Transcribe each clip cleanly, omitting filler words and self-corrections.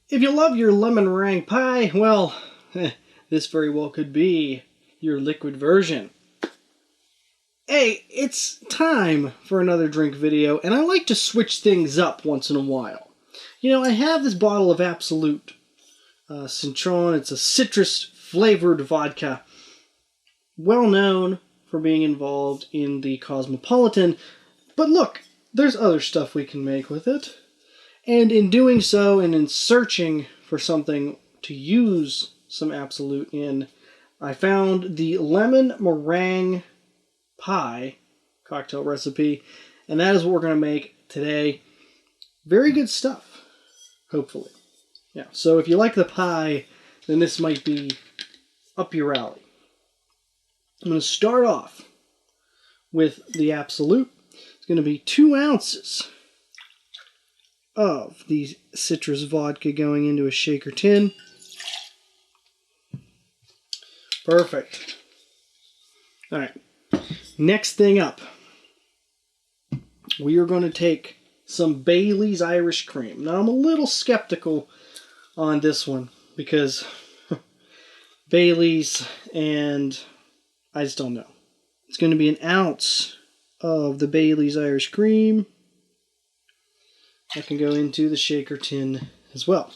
If you love your lemon meringue pie, well, this very well could be your liquid version. Hey, it's time for another drink video, and I like to switch things up once in a while. You know, I have this bottle of Absolute Citron. It's a citrus-flavored vodka, well known for being involved in the Cosmopolitan. But look, there's other stuff we can make with it. And in doing so, and in searching for something to use some Absolute in, I found the Lemon Meringue Pie Cocktail recipe, and that is what we're going to make today. Very good stuff, hopefully. Yeah, so if you like the pie, then this might be up your alley. I'm going to start off with the Absolute. It's going to be 2 ounces of the citrus vodka going into a shaker tin. Perfect. All right. Next thing up, we are going to take some Bailey's Irish Cream. Now, I'm a little skeptical on this one because Bailey's, and I just don't know. It's going to be 1 ounce of the Bailey's Irish Cream. That can go into the shaker tin as well.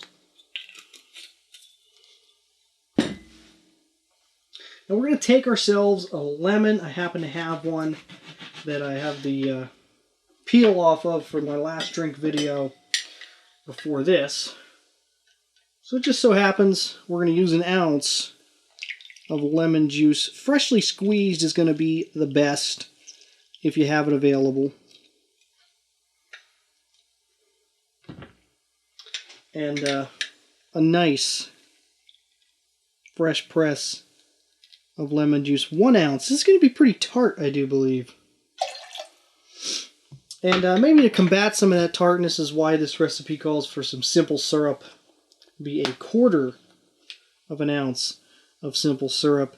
Now we're going to take ourselves a lemon. I happen to have one that I have the peel off of for my last drink video before this. So it just so happens we're going to use 1 ounce of lemon juice. Freshly squeezed is going to be the best if you have it available. And a nice fresh press of lemon juice. 1 ounce. This is going to be pretty tart, I do believe. And maybe to combat some of that tartness is why this recipe calls for some simple syrup. Be 1/4 of 1 ounce of simple syrup.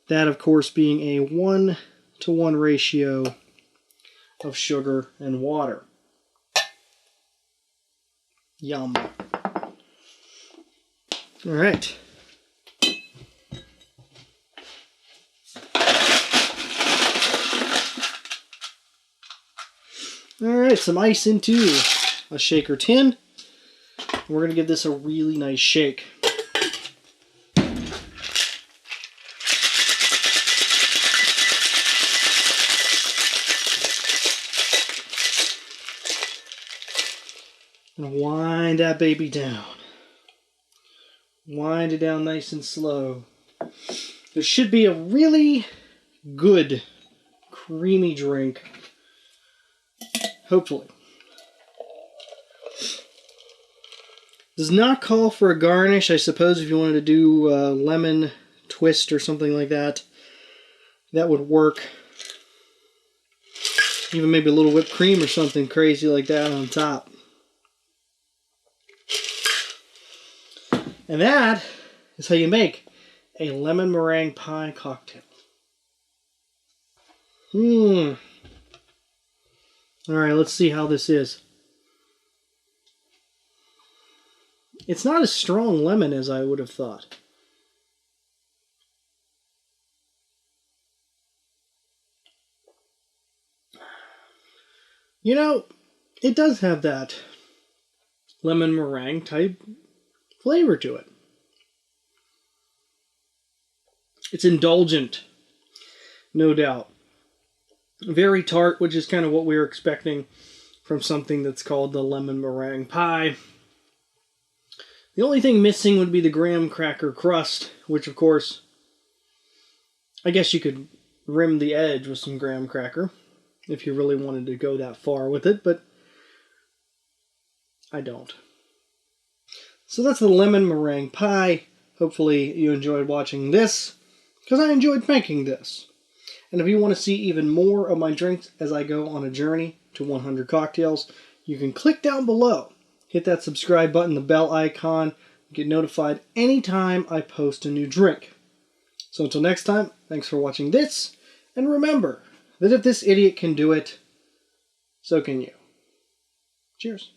That, of course, being a 1-to-1 ratio of sugar and water. Yum. All right. All right, some ice into a shaker tin. We're going to give this a really nice shake. And wind that baby down. Wind it down nice and slow. There should be a really good, creamy drink. Hopefully. Does not call for a garnish. I suppose if you wanted to do a lemon twist or something like that, that would work. Even maybe a little whipped cream or something crazy like that on top. And that is how you make a lemon meringue pie cocktail. Alright, let's see how this is. It's not as strong lemon as I would have thought. You know, it does have that lemon meringue type flavor to it. It's indulgent, no doubt. Very tart, which is kind of what we were expecting from something that's called the lemon meringue pie. The only thing missing would be the graham cracker crust, which of course, I guess you could rim the edge with some graham cracker if you really wanted to go that far with it, but I don't. So that's the lemon meringue pie. Hopefully you enjoyed watching this, because I enjoyed making this. And if you want to see even more of my drinks as I go on a journey to 100 cocktails, you can click down below. Hit that subscribe button, the bell icon, get notified anytime I post a new drink. So until next time, thanks for watching this, and remember that if this idiot can do it, so can you. Cheers.